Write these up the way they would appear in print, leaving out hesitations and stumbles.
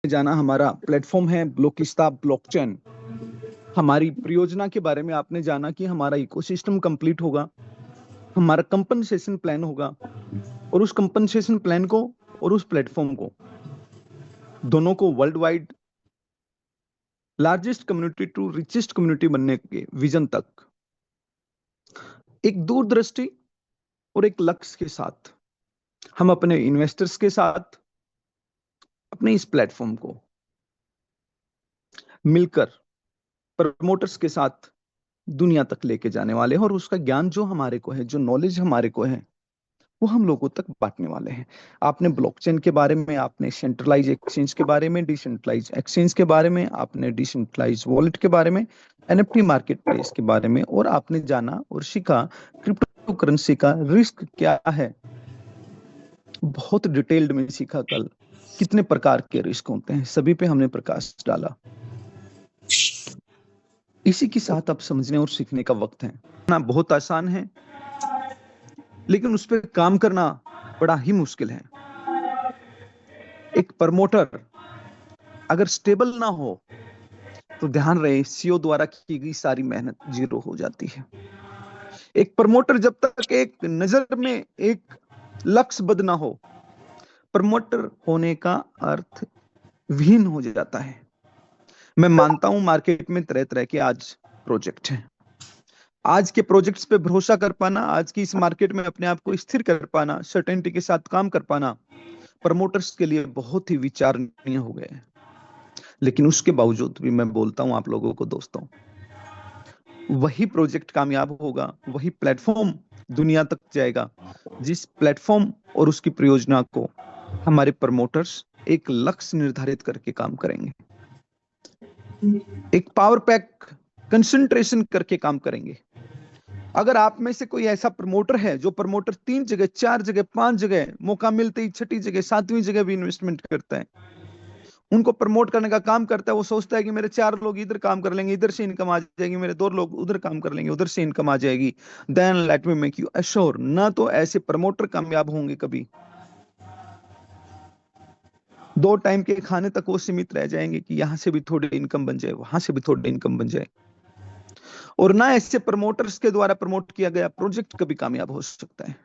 जाना हमारा प्लेटफॉर्म है ब्लोकिस्ता ब्लॉकचेन। हमारी परियोजना के बारे में आपने जाना कि हमारा इकोसिस्टम कंप्लीट होगा, हमारा कंपनसेशन प्लान होगा, और उस कंपनसेशन प्लान को और उस प्लेटफॉर्म को दोनों को world wide largest community to richest community बनने के विजन तक एक दूरदृष्टि और एक लक्ष्य के साथ हम अपने इन्वेस्टर्स के साथ अपने इस प्लेटफॉर्म को मिलकर प्रमोटर्स के साथ दुनिया तक लेके जाने वाले हैं, और उसका ज्ञान जो हमारे को है, जो नॉलेज हमारे को है, वो हम लोगों तक बांटने वाले हैं। आपने ब्लॉकचेन के बारे में, आपने सेंट्रलाइज एक्सचेंज के बारे में, डिसेंट्रलाइज एक्सचेंज के बारे में, आपने डिसेंट्रलाइज वॉलेट के बारे में, एनएफटी मार्केट प्लेस के बारे में, और आपने जाना और सीखा क्रिप्टो करेंसी का रिस्क क्या है। बहुत डिटेल्ड में सीखा कल कितने प्रकार के रिस्क होते हैं, सभी पे हमने प्रकाश डाला। इसी के साथ अब समझने और सीखने का वक्त है ना। बहुत आसान है, लेकिन उस पर काम करना बड़ा ही मुश्किल है। एक प्रमोटर अगर स्टेबल ना हो तो ध्यान रहे सीईओ द्वारा की गई सारी मेहनत जीरो हो जाती है। एक प्रमोटर जब तक एक नजर में एक लक्ष्यबद्ध ना हो, प्रमोटर होने का अर्थ विहीन हो जाता है। मैं मानता हूं मार्केट में तरह तरह के आज प्रोजेक्ट हैं। आज के प्रोजेक्ट्स पे भरोसा कर पाना, आज की इस मार्केट में अपने आप को स्थिर कर पाना, सर्टेनिटी के साथ काम कर पाना प्रमोटर्स के लिए बहुत ही विचारणीय हो गया है। लेकिन उसके बावजूद भी मैं बोलता हूं आप लोगों को, दोस्तों, वही प्रोजेक्ट कामयाब होगा, वही प्लेटफॉर्म दुनिया तक जाएगा जिस प्लेटफॉर्म और उसकी परियोजना को हमारे प्रमोटर्स एक लक्ष्य निर्धारित करके काम करेंगे, एक पावर पैक कंसंट्रेशन करके काम करेंगे। अगर आप में से कोई ऐसा प्रमोटर है जो प्रमोटर 3 जगह, 4 जगह, 5 जगह, मौका मिलते ही 6ठी जगह, 7वीं जगह भी इन्वेस्टमेंट करता है, उनको प्रमोट करने का काम करता है, वो सोचता है कि मेरे 4 लोग इधर काम कर लेंगे, इधर से इनकम आ जाएगी, मेरे 2 लोग उधर काम कर लेंगे, उधर से इनकम आ जाएगी, then let me make you assure, ना तो ऐसे प्रमोटर कामयाब होंगे कभी। 2 टाइम के खाने तक वो सीमित रह जाएंगे कि यहां से भी थोड़ी इनकम बन जाए, वहां से भी थोड़ी इनकम बन जाए, और ना ऐसे प्रमोटर्स के द्वारा प्रमोट किया गया प्रोजेक्ट कभी कामयाब हो सकता है।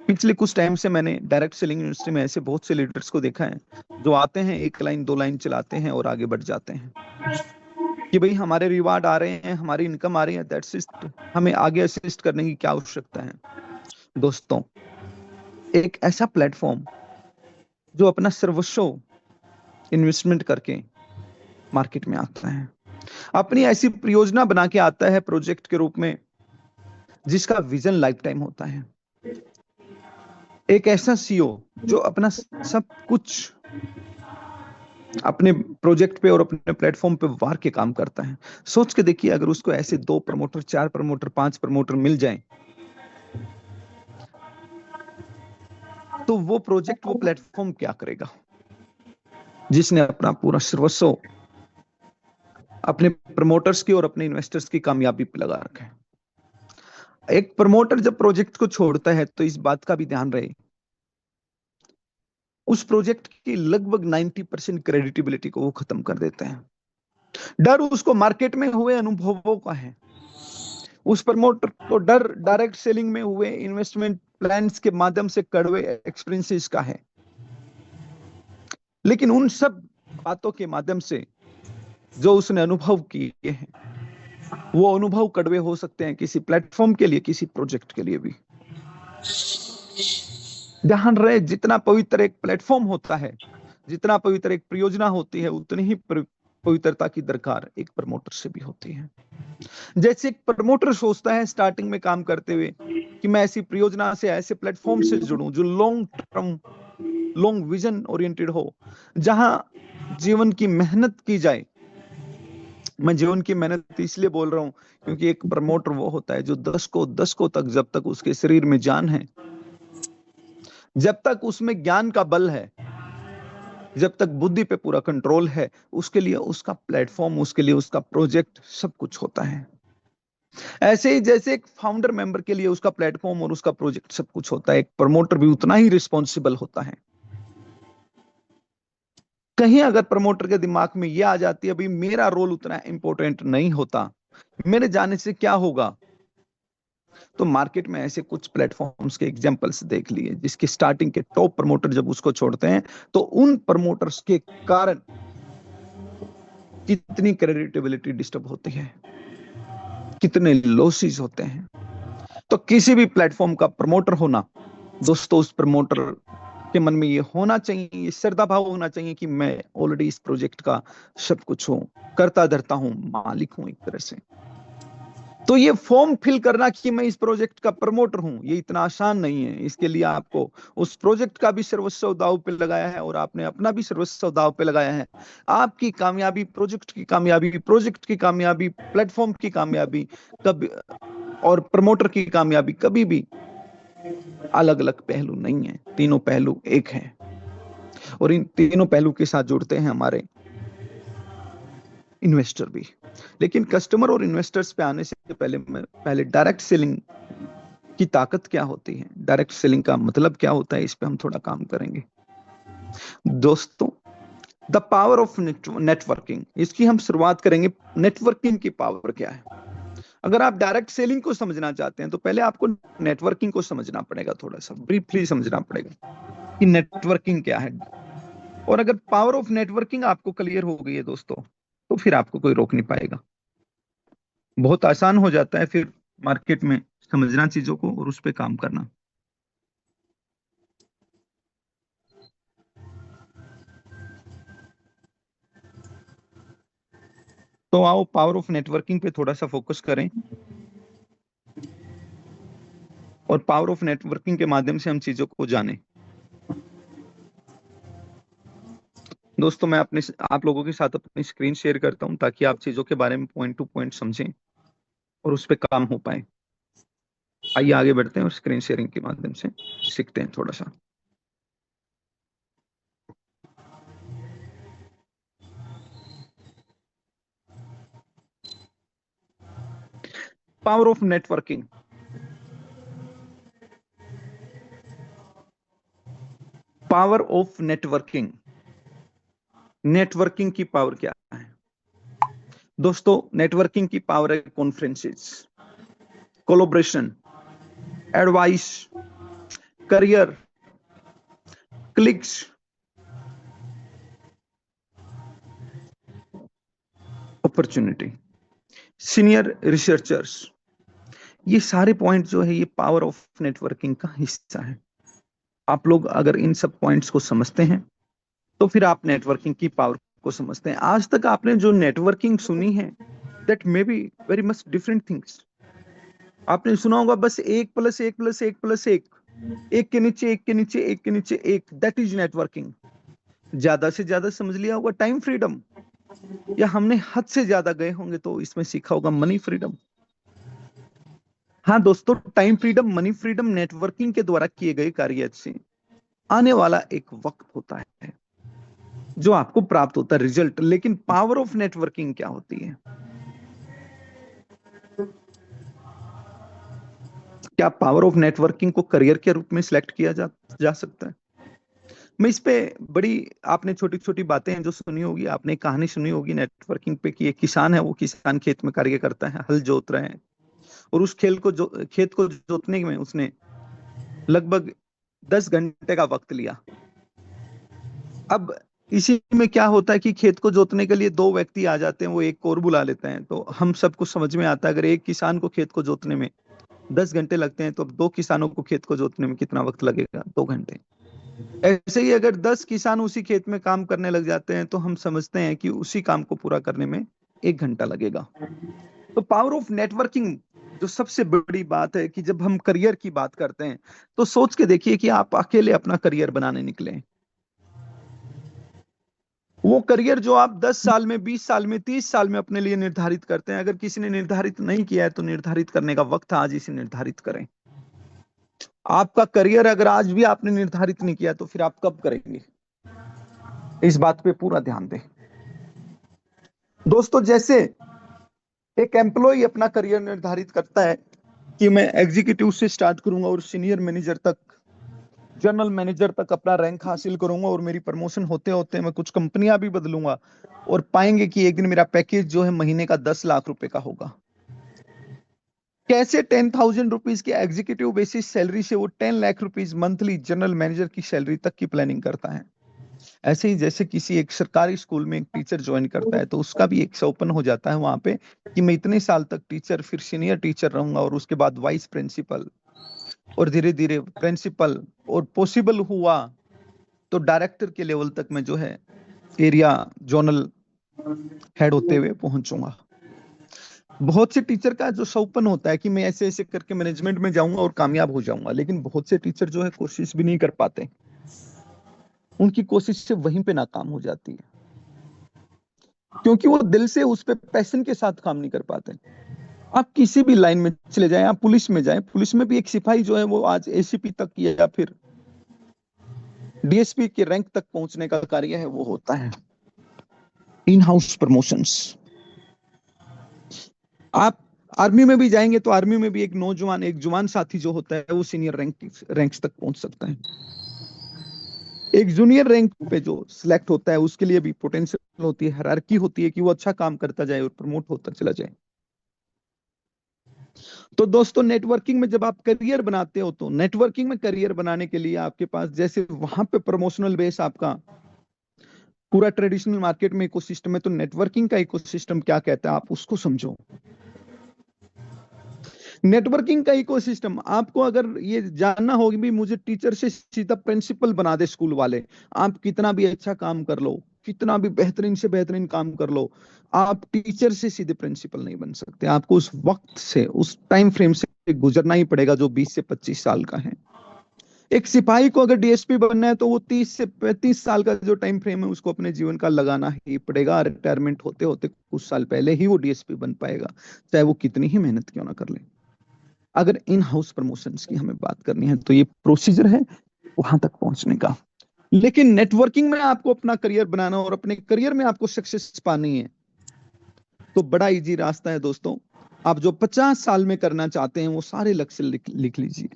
पिछले कुछ टाइम से मैंने डायरेक्ट सेलिंग इंडस्ट्री में ऐसे बहुत से लीडर्स को देखा है जो आते हैं, 1 लाइन 2 लाइन चलाते हैं और आगे बढ़ जाते हैं कि भाई हमारे रिवार्ड आ रहे हैं, हमारी इनकम आ रही है, दैट्स इट, हमें आगे असिस्ट करने की क्या आवश्यकता है। दोस्तों, एक ऐसा प्लेटफॉर्म जो अपना सर्वस्व इन्वेस्टमेंट करके मार्केट में आता है, अपनी ऐसी परियोजना बना के आता है प्रोजेक्ट के रूप में जिसका विजन लाइफ टाइम होता है, एक ऐसा सीईओ जो अपना सब कुछ अपने प्रोजेक्ट पे और अपने प्लेटफॉर्म पे वार के काम करता है। सोच के देखिए, अगर उसको ऐसे 2 प्रमोटर, 4 प्रमोटर, 5 प्रमोटर मिल जाएं, तो वो प्रोजेक्ट, वो प्लेटफॉर्म क्या करेगा जिसने अपना पूरा सर्वस्व अपने प्रमोटर्स की और अपने इन्वेस्टर्स की कामयाबी पे लगा रखा है। एक प्रमोटर जब प्रोजेक्ट को छोड़ता है तो इस बात का भी ध्यान रहे उस प्रोजेक्ट की लगभग 90% क्रेडिटेबिलिटी को वो खत्म कर देते हैं। डर उसको मार्केट में हुए अनुभवों का है, उस प्रमोटर को डर डायरेक्ट सेलिंग में हुए इन्वेस्टमेंट प्लान्स के माध्यम से कड़वे एक्सपीरियंसेस का है। लेकिन उन सब बातों के माध्यम से जो उसने अनुभव किए हैं, वो अनुभव कड़वे हो सकते हैं किसी प्लेटफॉर्म के लिए, किसी प्रोजेक्ट के लिए भी। ध्यान रहे, जितना पवित्र एक प्लेटफॉर्म होता है, जितना पवित्र एक परियोजना होती है, उतनी ही पवित्रता की दरकार एक प्रमोटर से भी होती है। जैसे एक प्रमोटर सोचता है स्टार्टिंग में काम करते हुए कि मैं ऐसी परियोजना से, ऐसे प्लेटफॉर्म से जुड़ूं जो long term, long vision oriented हो, जहां जीवन की मेहनत की जाए। मैं जीवन की मेहनत इसलिए बोल रहा हूं क्योंकि एक प्रमोटर वो होता है जो दशकों तक, जब तक उसके शरीर में जान है, जब तक उसमें ज्ञान का बल है, जब तक बुद्धि पे पूरा कंट्रोल है, उसके लिए उसका प्लेटफॉर्म, उसके लिए उसका प्रोजेक्ट सब कुछ होता है। ऐसे ही जैसे एक फाउंडर मेंबर के लिए उसका प्लेटफॉर्म और उसका प्रोजेक्ट सब कुछ होता है, एक प्रमोटर भी उतना ही रिस्पॉन्सिबल होता है। कहीं अगर प्रमोटर के दिमाग में ये आ जाती है भाई मेरा रोल उतना इंपॉर्टेंट नहीं होता, मेरे जाने से क्या होगा, तो मार्केट में ऐसे कुछ प्लेटफॉर्म्स के एग्जांपल्स देख लिए जिसकी स्टार्टिंग के टॉप प्रमोटर जब उसको छोड़ते हैं तो उन प्रमोटर्स के कारण कितनी क्रेडिटेबिलिटी डिस्टर्ब होती है, कितने लॉसेस होते हैं। तो किसी भी प्लेटफॉर्म का प्रमोटर होना दोस्तों, उस प्रमोटर के मन में ये होना चाहिए, ये श्रद्धा भाव होना चाहिए कि मैं ऑलरेडी इस प्रोजेक्ट का सब कुछ हूं, करता धरता हूं, मालिक हूं एक तरह से। तो ये फॉर्म फिल करना कि मैं इस प्रोजेक्ट का प्रमोटर हूं, ये इतना आसान नहीं है। इसके लिए आपको उस प्रोजेक्ट का भी सर्वस्व दांव पे लगाया है और आपने अपना भी सर्वस्व दांव पे लगाया है। आपकी कामयाबी, प्रोजेक्ट की कामयाबी, प्रोजेक्ट की कामयाबी, प्लेटफॉर्म की कामयाबी कभी और प्रमोटर की कामयाबी कभी भी अलग अलग पहलू नहीं है, तीनों पहलू एक है। और इन तीनों पहलू के साथ जुड़ते हैं हमारे इन्वेस्टर भी। लेकिन कस्टमर और इन्वेस्टर्स पे आने से पहले डायरेक्ट सेलिंग की ताकत क्या होती है, डायरेक्ट सेलिंग का मतलब क्या होता है, इस पे हम थोड़ा काम करेंगे दोस्तों। द पावर ऑफ नेटवर्किंग, इसकी हम शुरुआत करेंगे। नेटवर्किंग की पावर क्या है? अगर आप डायरेक्ट सेलिंग को समझना चाहते हैं तो पहले आपको नेटवर्किंग को समझना पड़ेगा, थोड़ा सा ब्रीफली समझना पड़ेगा कि नेटवर्किंग क्या है। और अगर पावर ऑफ नेटवर्किंग आपको क्लियर हो गई है दोस्तों, तो फिर आपको कोई रोक नहीं पाएगा। बहुत आसान हो जाता है फिर मार्केट में समझना चीजों को और उस पर काम करना। तो आओ पावर ऑफ नेटवर्किंग पे थोड़ा सा फोकस करें और पावर ऑफ नेटवर्किंग के माध्यम से हम चीजों को जानें। दोस्तों मैं आप लोगों के साथ अपनी स्क्रीन शेयर करता हूं ताकि आप चीजों के बारे में पॉइंट टू पॉइंट समझें और उस पर काम हो पाए। आइए आगे बढ़ते हैं और स्क्रीन शेयरिंग के माध्यम से सीखते हैं थोड़ा सा। Power of networking. Power of networking, networking की पावर क्या है दोस्तों? नेटवर्किंग की पावर है conferences, collaboration, advice, career, clicks, opportunity, senior researchers. ये सारे पॉइंट जो है ये पावर ऑफ नेटवर्किंग का हिस्सा है। आप लोग अगर इन सब पॉइंट्स को समझते हैं तो फिर आप नेटवर्किंग की पावर को समझते हैं। आज तक आपने जो नेटवर्किंग सुनी है that may be very much different things. आपने सुना होगा बस 1+1+1+1, एक के नीचे एक के नीचे एक के नीचे एक, दैट इज नेटवर्किंग। ज्यादा से ज्यादा समझ लिया होगा टाइम फ्रीडम, या हमने हद से ज्यादा गए होंगे तो इसमें सीखा होगा मनी फ्रीडम। हाँ दोस्तों, time freedom, money freedom networking के द्वारा किए गए कार्य से आने वाला एक वक्त होता है जो आपको प्राप्त होता है रिजल्ट। लेकिन पावर ऑफ नेटवर्किंग क्या होती है? क्या पावर ऑफ नेटवर्किंग को करियर के रूप में सिलेक्ट किया जा सकता है? मैं इस पे बड़ी, आपने छोटी छोटी बातें हैं जो सुनी होगी, आपने कहानी सुनी होगी नेटवर्किंग पे कि एक किसान है, वो किसान खेत में कार्य करता है, हल जोत रहे हैं और उस खेत को जोतने में उसने लगभग 10 घंटे का वक्त लिया। अब इसी में क्या होता है कि खेत को जोतने के लिए दो व्यक्ति आ जाते हैं, वो एक को और बुला लेते हैं। तो हम सबको समझ में आता है अगर एक किसान को खेत को जोतने में 10 घंटे लगते हैं तो अब दो किसानों को खेत को जोतने में कितना वक्त लगेगा? 2 घंटे। ऐसे ही अगर 10 किसान उसी खेत में काम करने लग जाते हैं तो हम समझते हैं कि उसी काम को पूरा करने में 1 घंटा लगेगा। तो पावर ऑफ नेटवर्किंग जो सबसे बड़ी बात है कि जब हम करियर की बात करते हैं तो सोच के देखिए कि आप अकेले अपना करियर बनाने निकले। वो करियर जो आप 10 साल में, 20 साल में, 30 साल में अपने लिए निर्धारित करते हैं, अगर किसी ने निर्धारित नहीं किया है तो निर्धारित करने का वक्त आज इसे निर्धारित करें। आपका करियर अगर आज भी आपने निर्धारित नहीं किया तो फिर आप कब करेंगे? इस बात पे पूरा ध्यान दें दोस्तों। जैसे एक एम्प्लॉय अपना करियर निर्धारित करता है कि मैं एग्जीक्यूटिव से स्टार्ट करूंगा और सीनियर मैनेजर तक, जनरल मैनेजर तक अपना रैंक हासिल करूंगा, और मेरी प्रमोशन होते होते मैं कुछ कंपनियां भी बदलूंगा, और पाएंगे कि एक दिन मेरा पैकेज जो है महीने का 10 लाख रुपए का होगा। कैसे 10,000 रुपीज की एग्जीक्यूटिव बेसिस सैलरी से वो 10 lakh rupees monthly general manager की सैलरी तक की प्लानिंग करता है। ऐसे ही जैसे किसी एक सरकारी स्कूल में एक टीचर ज्वाइन करता है तो उसका भी एक सपना हो जाता है वहां पे कि मैं इतने साल तक टीचर, फिर सीनियर टीचर रहूंगा, और उसके बाद वाइस प्रिंसिपल, और धीरे धीरे प्रिंसिपल, और पॉसिबल हुआ तो डायरेक्टर के लेवल तक मैं जो है एरिया जोनल हेड होते हुए पहुंचूंगा। बहुत से टीचर का जो सपना होता है कि मैं ऐसे ऐसे करके मैनेजमेंट में जाऊंगा और कामयाब हो जाऊंगा, लेकिन बहुत से टीचर जो है कोशिश भी नहीं कर पाते, उनकी कोशिश से वहीं पे नाकाम हो जाती है, क्योंकि वो दिल से उस पे पैशन के साथ काम नहीं कर पाते। आप किसी भी लाइन में चले जाएं, आप पुलिस में जाएं, पुलिस में भी एक सिपाही जो है वो आज एसीपी तक या फिर डीएसपी के रैंक तक पहुंचने का कार्य है वो होता है इन हाउस प्रमोशंस। आप आर्मी में भी जाएंगे तो आर्मी में भी एक नौजवान, एक जवान साथी जो होता है वो सीनियर रैंक्स तक पहुंच सकता है। एक जूनियर रैंक पे जो सिलेक्ट होता है उसके लिए भी पोटेंशियल होती है, हायरार्की होती है कि वो अच्छा काम करता जाए और प्रमोट होता चला जाए। तो दोस्तों, नेटवर्किंग में जब आप करियर बनाते हो तो नेटवर्किंग में करियर बनाने के लिए आपके पास जैसे वहां पे प्रमोशनल बेस आपका पूरा ट्रेडिशनल मार्केट में इकोसिस्टम है, तो नेटवर्किंग का इकोसिस्टम क्या कहता है आप उसको समझो। नेटवर्किंग का इकोसिस्टम आपको अगर ये जानना होगा भी मुझे टीचर से सीधा प्रिंसिपल बना दे स्कूल वाले, आप कितना भी अच्छा काम कर लो, कितना भी बेहतरीन से बेहतरीन काम कर लो, आप टीचर से सीधे प्रिंसिपल नहीं बन सकते। आपको उस वक्त से, उस टाइम फ्रेम से गुजरना ही पड़ेगा जो 20 से 25 साल का है। एक सिपाही को अगर डीएसपी बनना है तो वो 30 से 35 साल का जो टाइम फ्रेम है उसको अपने जीवन का लगाना ही पड़ेगा। रिटायरमेंट होते होते कुछ साल पहले ही वो डीएसपी बन पाएगा, चाहे वो कितनी ही मेहनत क्यों ना कर ले। अगर इन हाउस प्रमोशंस की हमें बात करनी है तो ये प्रोसीजर है वहां तक पहुंचने का। लेकिन नेटवर्किंग में आपको अपना करियर बनाना और अपने करियर में आपको सक्सेस पानी है तो बड़ा इजी रास्ता है दोस्तों। आप जो 50 साल में करना चाहते हैं वो सारे लक्ष्य लिख लीजिए।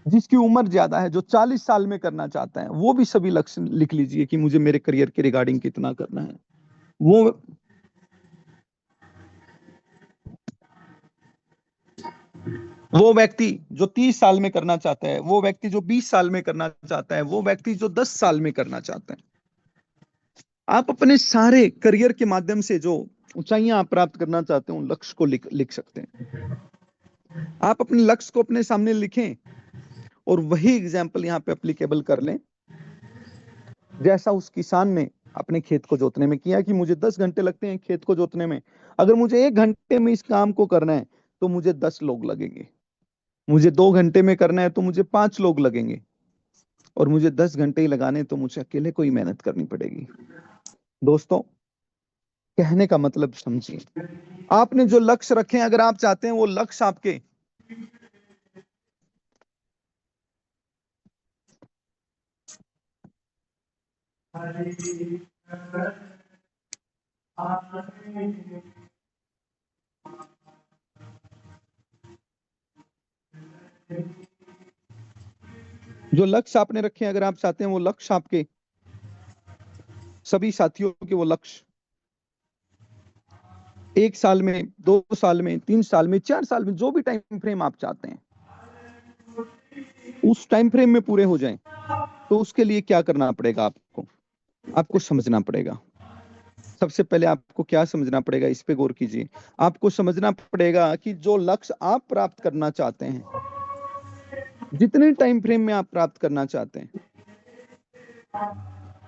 जिसकी उम्र ज्यादा है, जो 40 साल में करना चाहता है, वो भी सभी लक्ष्य लिख लीजिए कि मुझे मेरे करियर के रिगार्डिंग कितना करना है। वो व्यक्ति जो 30 साल में करना चाहता है, वो व्यक्ति जो 20 साल में करना चाहता है, वो व्यक्ति जो 10 साल में करना चाहता है, आप अपने सारे करियर के माध्यम से जो ऊंचाइयां आप प्राप्त करना चाहते हो उन लक्ष्य को लिख सकते हैं। आप अपने लक्ष्य को अपने सामने लिखें और वही एग्जाम्पल यहाँ पे अप्लीकेबल कर लें, जैसा उस किसान ने अपने खेत को जोतने में किया कि मुझे 10 घंटे लगते हैं खेत को जोतने में, अगर मुझे 1 घंटे में इस काम को करना है तो मुझे 10 लोग लगेंगे, मुझे 2 घंटे में करना है तो मुझे 5 लोग लगेंगे, और मुझे 10 घंटे ही लगाने तो मुझे अकेले को ही मेहनत करनी पड़ेगी। दोस्तों, कहने का मतलब समझिए। आपने जो लक्ष्य रखे हैं, अगर आप चाहते हैं वो लक्ष्य आपके जो लक्ष्य आपने रखे हैं, अगर आप चाहते हैं वो लक्ष्य आपके सभी साथियों के वो लक्ष्य 1 साल में, 2 साल में, 3 साल में, 4 साल में, जो भी टाइम फ्रेम आप चाहते हैं उस टाइम फ्रेम में पूरे हो जाएं, तो उसके लिए क्या करना पड़ेगा आपको समझना पड़ेगा। सबसे पहले आपको क्या समझना पड़ेगा, इस पे गौर कीजिए। आपको समझना पड़ेगा कि जो लक्ष्य आप प्राप्त करना चाहते हैं, जितने टाइम फ्रेम में आप प्राप्त करना चाहते हैं,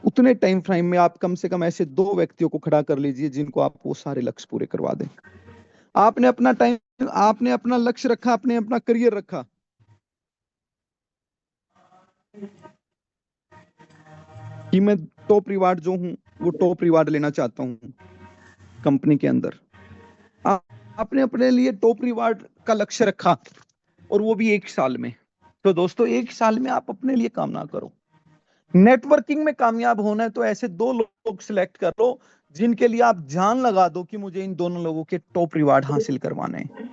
उतने टाइम फ्रेम में आप कम से कम ऐसे 2 व्यक्तियों को खड़ा कर लीजिए जिनको आप वो सारे लक्ष्य पूरे करवा दें। आपने अपना लक्ष्य रखा, आपने अपना करियर रखा, कि मैं टॉप रिवार्ड जो हूं वो टॉप रिवार्ड लेना चाहता हूं कंपनी के अंदर। आपने अपने लिए टॉप रिवार्ड का लक्ष्य रखा और वो भी 1 साल में। तो दोस्तों, 1 साल में आप अपने लिए काम ना करो। नेटवर्किंग में कामयाब होना है तो ऐसे 2 लोग सिलेक्ट करो जिनके लिए आप जान लगा दो कि मुझे इन दोनों लोगों के टॉप रिवार्ड हासिल करवाने हैं,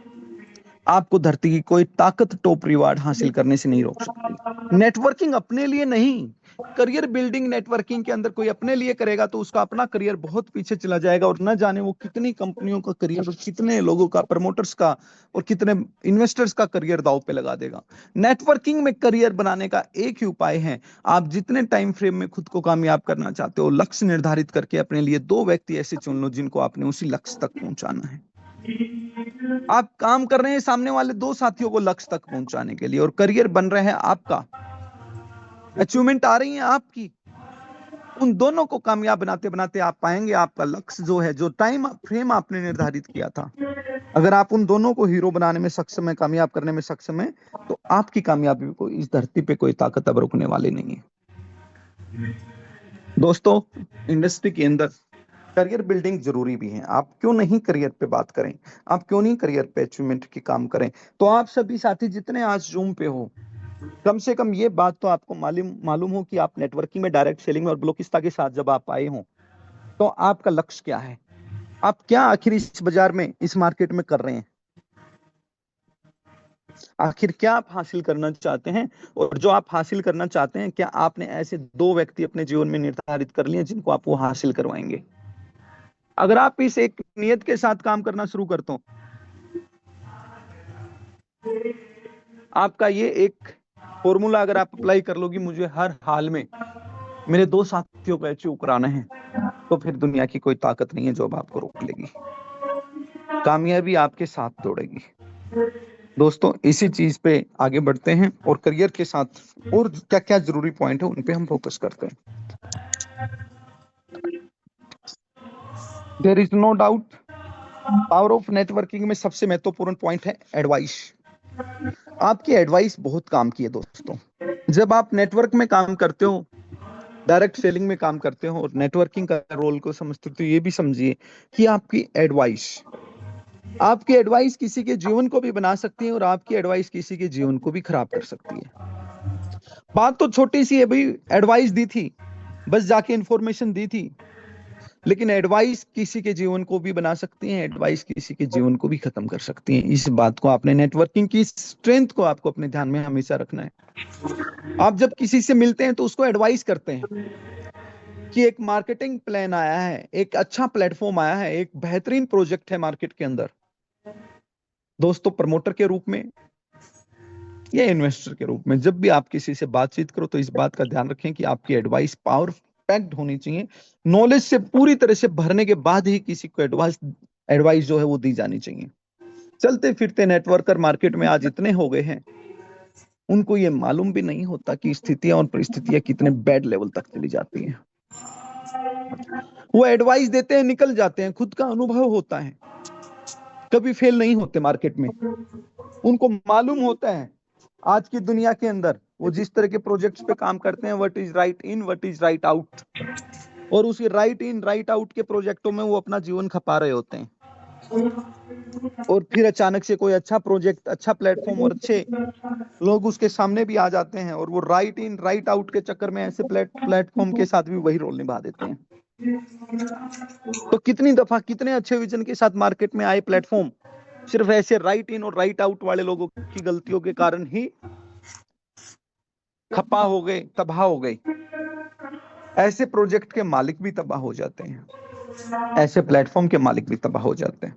आपको धरती की कोई ताकत टॉप रिवार्ड हासिल करने से नहीं रोक सकती। नेटवर्किंग अपने लिए नहीं, करियर बिल्डिंग नेटवर्किंग के अंदर कोई अपने लिए करेगा तो उसका अपना करियर बहुत पीछे चला जाएगा, और न जाने वो कितनी कंपनियों का करियर और कितने लोगों का, प्रमोटर्स का और कितने इन्वेस्टर्स का करियर दांव पे लगा देगा। नेटवर्किंग में करियर बनाने का एक ही उपाय है, आप जितने टाइम फ्रेम में खुद को कामयाब करना चाहते हो, लक्ष्य निर्धारित करके अपने लिए 2 व्यक्ति ऐसे चुन लो जिनको आपने उसी लक्ष्य तक पहुंचाना है। आप काम कर रहे हैं सामने वाले 2 साथियों को लक्ष्य तक पहुंचाने के लिए, और करियर बन रहा है आपका, अचीवमेंट आ रही है आपकी। उन दोनों को कामयाब बनाते बनाते आप पाएंगे आपका लक्ष्य जो है, जो टाइम फ्रेम आपने निर्धारित किया था, अगर आप उन दोनों को हीरो बनाने में सक्षम है, कामयाब करने में सक्षम है, तो आपकी कामयाबी को इस धरती पे कोई ताकत अब रोकने वाली नहीं है। दोस्तों, इंडस्ट्री के अंदर करियर बिल्डिंग जरूरी भी है। आप क्यों नहीं करियर पे बात करें, आप क्यों नहीं करियर पे अचीवमेंट की काम करें। तो आप सभी साथी जितने आज जूम पे हो, कम से कम ये बात तो आपको मालूम हो कि आप नेटवर्किंग में, डायरेक्ट सेलिंग में और ब्लॉकिस्ता के साथ जब आप आए हो, तो आपका लक्ष्य क्या है, आप क्या आखिर इस बाजार में, इस मार्केट में कर रहे हैं, आखिर क्या आप हासिल करना चाहते हैं। और जो आप हासिल करना चाहते हैं, क्या आपने ऐसे 2 व्यक्ति अपने जीवन में निर्धारित कर लिए जिनको आप वो हासिल करवाएंगे। अगर आप इस एक नियत के साथ काम करना शुरू करते हो, आपका ये एक फॉर्मूला अगर आप अप्लाई कर लोगी, मुझे हर हाल में मेरे 2 साथियों को अचीव कराना है, तो फिर दुनिया की कोई ताकत नहीं है जो अब आपको रोक लेगी। कामयाबी आपके साथ दौड़ेगी। दोस्तों, इसी चीज पे आगे बढ़ते हैं और करियर के साथ और क्या क्या जरूरी पॉइंट है उन पे हम फोकस करते हैं। There is no doubt, power of networking में सबसे महत्वपूर्ण पॉइंट है एडवाइस। आपकी एडवाइस बहुत काम की है दोस्तों। जब आप नेटवर्क में काम करते हो, डायरेक्ट सेलिंग में काम करते हो और नेटवर्किंग का रोल को समझते हो, तो ये भी समझिए कि आपकी एडवाइस किसी के जीवन को भी बना सकती है और आपकी एडवाइस किसी के जीवन को भी खराब कर सकती है। बात तो छोटी सी है भाई, एडवाइस दी थी, बस जाके इंफॉर्मेशन दी थी, लेकिन एडवाइस किसी के जीवन को भी बना सकती है, एडवाइस किसी के जीवन को भी खत्म कर सकती है। इस बात को आपने, नेटवर्किंग की स्ट्रेंथ को आपको अपने ध्यान में हमेशा रखना है। आप जब किसी से मिलते हैं तो उसको एडवाइस करते हैं कि एक मार्केटिंग प्लान आया है, एक अच्छा प्लेटफॉर्म आया है, एक बेहतरीन प्रोजेक्ट है मार्केट के अंदर। दोस्तों, प्रमोटर के रूप में या इन्वेस्टर के रूप में जब भी आप किसी से बातचीत करो, तो इस बात का ध्यान रखें कि आपकी एडवाइस पावर पैक्ड होनी चाहिए, नॉलेज से पूरी तरह से भरने के बाद ही किसी को एडवाइस जो है वो दी जानी चाहिए। चलते फिरते नेटवर्कर मार्केट में आज इतने हो गए हैं, उनको ये मालूम भी नहीं होता कि स्थितियां और परिस्थितियां कितने बैड लेवल तक चली जाती हैं। वो एडवाइस देते हैं, निकल जाते हैं, खुद का अनुभव होता है, कभी फेल नहीं होते मार्केट में। उनको मालूम होता है आज की दुनिया के अंदर वो जिस तरह के प्रोजेक्ट्स पे काम करते हैं, what is right in, what is right out, और उसी राइट इन राइट आउट के प्रोजेक्टों में वो अपना जीवन खपा रहे होते हैं। और फिर अचानक से कोई अच्छा प्रोजेक्ट, अच्छा प्लेटफॉर्म और अच्छे लोग उसके सामने भी आ जाते हैं, और वो राइट इन राइट आउट के चक्कर में ऐसे प्लेटफॉर्म के साथ भी वही रोल निभा देते हैं। तो कितनी दफा कितने अच्छे विजन के साथ मार्केट में आए प्लेटफॉर्म सिर्फ ऐसे राइट इन और राइट आउट वाले लोगों की गलतियों के कारण ही खपा हो गए, तबाह हो गए। ऐसे प्रोजेक्ट के मालिक भी तबाह हो जाते हैं, ऐसे प्लेटफॉर्म के मालिक भी तबाह हो जाते हैं।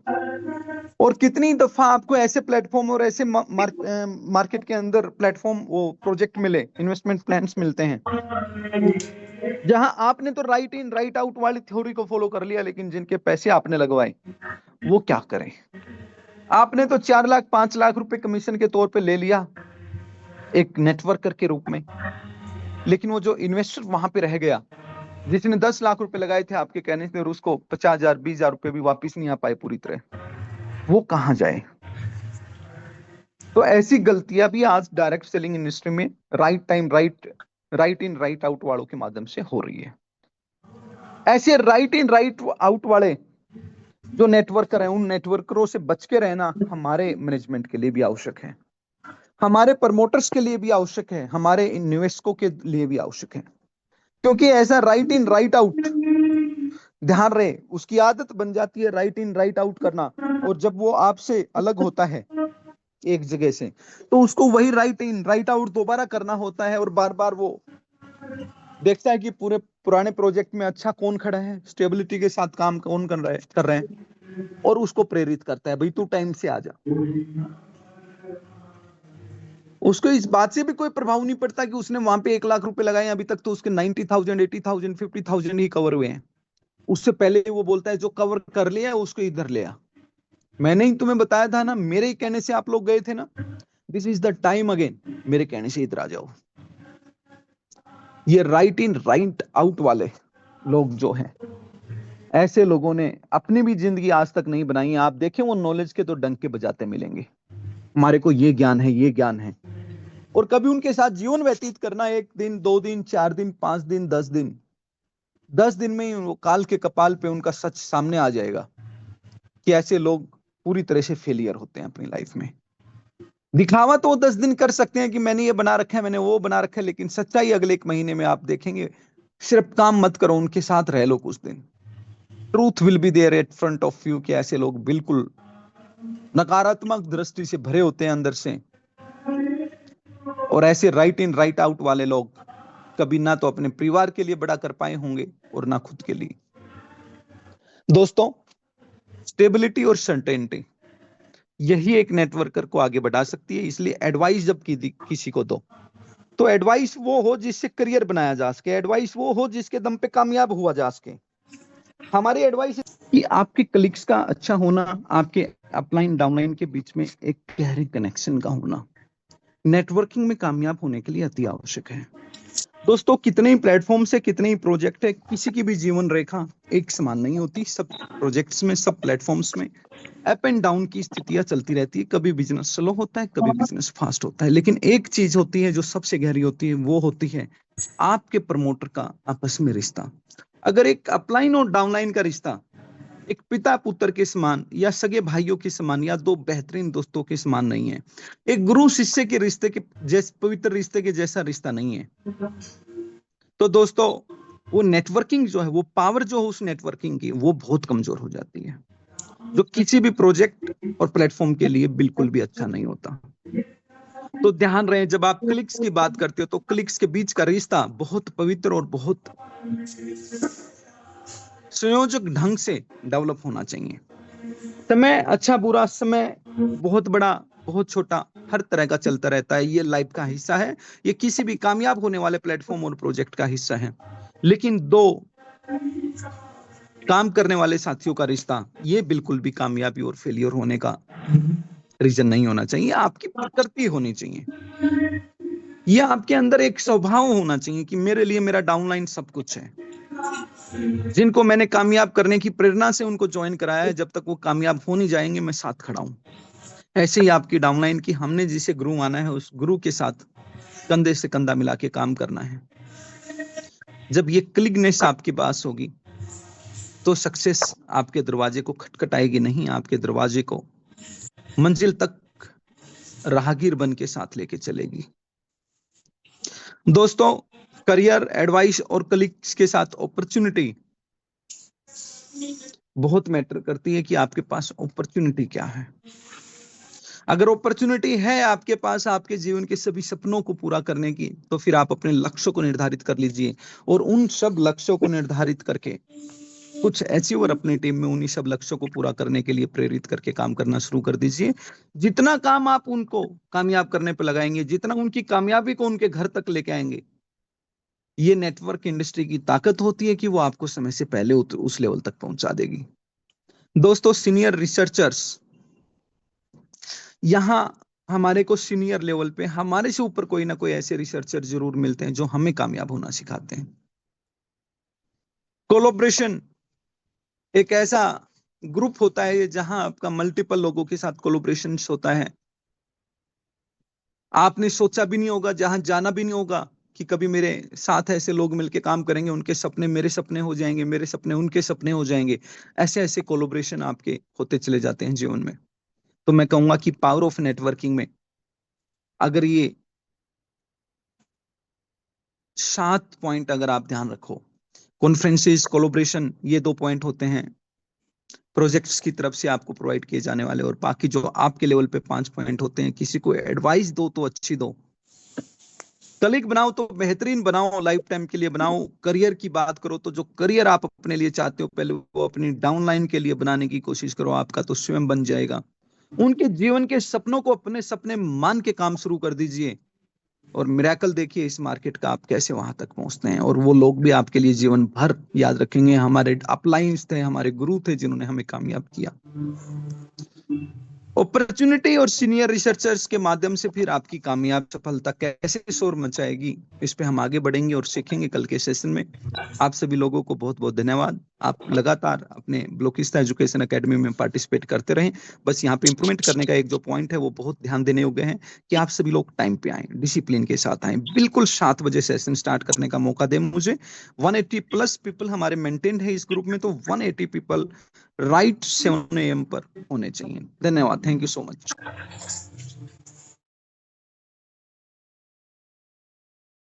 और कितनी दफा आपको ऐसे प्लेटफॉर्म और ऐसे मार्केट के अंदर प्लेटफॉर्म, वो प्रोजेक्ट मिले, इन्वेस्टमेंट प्लान्स मिलते हैं, जहां आपने तो राइट इन राइट आउट वाली थ्योरी को फॉलो कर लिया, लेकिन जिनके पैसे आपने लगवाए वो क्या करें। आपने तो 4 लाख 5 लाख रुपए कमीशन के तौर पे ले लिया एक नेटवर्कर के रूप में, लेकिन वो जो इन्वेस्टर वहां पे रह गया, जिसने 10 लाख रुपए लगाए थे आपके कहने से, और उसको 50,000 20,000 रुपए भी वापिस नहीं आ पाए पूरी तरह, वो कहां जाए। तो ऐसी गलतियां भी आज डायरेक्ट सेलिंग इंडस्ट्री में right time right in right out वालों के माध्यम से हो रही है। ऐसे राइट इन राइट आउट वाले जो नेटवर्कर हैं, उन नेटवर्करों से बच के रहना हमारे मैनेजमेंट के लिए भी आवश्यक है, हमारे प्रमोटर्स के लिए भी आवश्यक है, हमारे निवेशकों के लिए भी आवश्यक है। क्योंकि ऐसा राइट इन राइट आउट ध्यान रहे, उसकी आदत बन जाती है राइट इन राइट आउट करना, और जब वो आपसे अलग होता है एक जगह से, तो उसको वही राइट इन राइट आउट दोबारा करना होता है, और बार बार वो देखता है कि पूरे पुराने प्रोजेक्ट में अच्छा कौन खड़ा है, स्टेबिलिटी के साथ काम कौन कर रहे हैं, और उसको प्रेरित करता है, भाई तू टाइम से आ जा। उसको इस बात से भी कोई प्रभाव नहीं पड़ता कि उसने वहां पे 1 लाख रुपए लगाए, अभी तक तो उसके 90,000 80,000 50,000 ही कवर हुए हैं। उससे पहले वो बोलता है जो कवर कर लिया है उसको इधर ले आ। मैंने ही तुम्हें बताया था ना, मेरे ही कहने से आप लोग गए थे ना, this is the time again, मेरे कहने से इधर आ जाओ। ये राइट इन राइट आउट वाले लोग जो हैं, ऐसे लोगों ने अपनी भी जिंदगी आज तक नहीं बनाई। आप देखें वो नॉलेज के तो डंके बजाते मिलेंगे, हमारे को ये ज्ञान है, ये ज्ञान है, और कभी उनके साथ जीवन व्यतीत करना, 1 दिन 2 दिन 4 दिन 5 दिन 10 दिन, 10 दिन में ही वो काल के कपाल पे उनका सच सामने आ जाएगा कि ऐसे लोग पूरी तरह से फेलियर होते हैं अपनी लाइफ में। दिखावा तो वो 10 दिन कर सकते हैं कि मैंने ये बना रखा है, मैंने वो बना रखा है, लेकिन सच्चाई अगले 1 महीने में आप देखेंगे। सिर्फ काम मत करो, उनके साथ रह लो कुछ दिन, truth will be there at front of you, कि ऐसे लोग बिल्कुल नकारात्मक दृष्टि से भरे होते हैं अंदर से, और ऐसे राइट इन राइट आउट वाले लोग कभी ना तो अपने परिवार के लिए बड़ा कर पाए होंगे और ना खुद के लिए। दोस्तों, स्टेबिलिटी और सर्टेनिटी यही एक नेटवर्कर को आगे बढ़ा सकती है। इसलिए एडवाइस जब किसी को दो, तो एडवाइस वो हो जिससे करियर बनाया जा सके, एडवाइस वो हो जिसके दम पे कामयाब हुआ जा सके। हमारी एडवाइस कि आपके कलीग्स का अच्छा होना, आपके अपलाइन डाउनलाइन के बीच में एक गहरे कनेक्शन का होना नेटवर्किंग में कामयाब होने के लिए अति आवश्यक है। दोस्तों, कितने ही प्लेटफॉर्म से कितने ही प्रोजेक्ट है, किसी की भी जीवन रेखा एक समान नहीं होती। सब प्रोजेक्ट्स में, सब प्लेटफॉर्म्स में अप एंड डाउन की स्थितियां चलती रहती है। कभी बिजनेस स्लो होता है, कभी बिजनेस फास्ट होता है, लेकिन एक चीज होती है जो सबसे गहरी होती है, वो होती है आपके प्रमोटर का आपस में रिश्ता। अगर एक अपलाइन और डाउनलाइन का रिश्ता एक पिता पुत्र के समान, या सगे भाइयों के समान, या दो बेहतरीन दोस्तों के समान नहीं है, एक गुरु शिष्य के रिश्ते के जैसे पवित्र रिश्ते के जैसा रिश्ता नहीं है, तो दोस्तों वो नेटवर्किंग जो है, वो पावर जो है उस नेटवर्किंग की, वो बहुत कमजोर हो जाती है, जो किसी भी प्रोजेक्ट और प्लेटफॉर्म के लिए बिल्कुल भी अच्छा नहीं होता। तो ध्यान रहे, जब आप क्लिक्स की बात करते हो तो क्लिक्स के बीच का रिश्ता बहुत पवित्र और बहुत संयोजक ढंग से डेवलप होना चाहिए। समय अच्छा बुरा, समय बहुत बड़ा बहुत छोटा, हर तरह का चलता रहता है, ये लाइफ का हिस्सा है, ये किसी भी कामयाब होने वाले प्लेटफॉर्म और प्रोजेक्ट का हिस्सा है। लेकिन दो काम करने वाले साथियों का रिश्ता, ये बिल्कुल भी कामयाबी और फेलियर होने का रीजन नहीं होना चाहिए। आपकी प्रकृति होनी चाहिए, यह आपके अंदर एक स्वभाव होना चाहिए कि मेरे लिए मेरा डाउनलाइन सब कुछ है। जिनको मैंने कामयाब करने की प्रेरणा से उनको ज्वाइन कराया है, जब तक वो कामयाब हो नहीं जाएंगे मैं साथ खड़ा हूं। ऐसे ही आपकी डाउनलाइन की, हमने जिसे गुरु माना है उस गुरु के साथ कंधे से कंधा मिला के काम करना है। जब ये क्लिकनेस आपके पास होगी तो सक्सेस आपके दरवाजे को खटखटाएगी नहीं, आपके दरवाजे को मंजिल तक राहगीर बन के साथ लेके चलेगी। दोस्तों, करियर एडवाइस और कलीग्स के साथ अपॉर्चुनिटी बहुत मैटर करती है कि आपके पास अपॉर्चुनिटी क्या है। अगर अपॉर्चुनिटी है आपके पास आपके जीवन के सभी सपनों को पूरा करने की, तो फिर आप अपने लक्ष्यों को निर्धारित कर लीजिए, और उन सब लक्ष्यों को निर्धारित करके कुछ अचीवर अपनी टीम में उन्हीं सब लक्ष्यों को पूरा करने के लिए प्रेरित करके काम करना शुरू कर दीजिए। जितना काम आप उनको कामयाब करने पर लगाएंगे, जितना उनकी कामयाबी को उनके घर तक लेके आएंगे, ये नेटवर्क इंडस्ट्री की ताकत होती है कि वो आपको समय से पहले उस लेवल तक पहुंचा देगी। दोस्तों, सीनियर रिसर्चर्स, यहाँ हमारे को सीनियर लेवल पे हमारे से ऊपर कोई ना कोई ऐसे रिसर्चर जरूर मिलते हैं जो हमें कामयाब होना सिखाते हैं। कोलोब्रेशन एक ऐसा ग्रुप होता है जहां आपका मल्टीपल लोगों के साथ कोलोब्रेशन होता है। आपने सोचा भी नहीं होगा, जहां जाना भी नहीं होगा कि कभी मेरे साथ ऐसे लोग मिलके काम करेंगे, उनके सपने मेरे सपने हो जाएंगे, मेरे सपने उनके सपने हो जाएंगे। ऐसे ऐसे कोलोब्रेशन आपके होते चले जाते हैं जीवन में। तो मैं कहूंगा कि पावर ऑफ नेटवर्किंग में अगर ये 7 पॉइंट अगर आप ध्यान रखो, कॉन्फ्रेंसेस, कोलैबोरेशन, ये 2 पॉइंट होते हैं प्रोजेक्ट्स की तरफ से आपको प्रोवाइड किए जाने वाले। और बाकी जो आपके लेवल पे 5 पॉइंट होते हैं, किसी को एडवाइस दो तो अच्छी दो, कलीग बनाओ तो बेहतरीन बनाओ, लाइफ टाइम के लिए बनाओ। करियर की बात करो तो जो करियर आप अपने लिए चाहते हो पहले वो अपनी डाउनलाइन के लिए बनाने की कोशिश करो, आपका तो स्वयं बन जाएगा। उनके जीवन के सपनों को अपने सपने मान के काम शुरू कर दीजिए, और मिरेकल देखिए इस मार्केट का, आप कैसे वहां तक पहुंचते हैं। और वो लोग भी आपके लिए जीवन भर याद रखेंगे, हमारे अपलाइंस थे, हमारे गुरु थे जिन्होंने हमें कामयाब किया। अपॉर्चुनिटी और सीनियर रिसर्चर्स के माध्यम से फिर आपकी कामयाब सफलता कैसे शोर मचाएगी, इस पे हम आगे बढ़ेंगे और सीखेंगे कल के सेशन में। आप सभी लोगों को बहुत बहुत धन्यवाद। आप लगातार अपने ब्लोकिस्ता एजुकेशन एकेडमी में पार्टिसिपेट करते रहें। बस यहाँ पे इंप्रूवमेंट करने का एक जो पॉइंट है वो बहुत ध्यान देने योग्य है कि आप सभी लोग टाइम पे आए, डिसिप्लिन के साथ आए, बिल्कुल 7 बजे सेशन स्टार्ट करने का मौका दें मुझे। 180 प्लस पीपल हमारे मेंटेन्ड है इस ग्रुप में, तो 180 पीपल राइट 7 AM पर होने चाहिए। धन्यवाद, थैंक यू सो मच।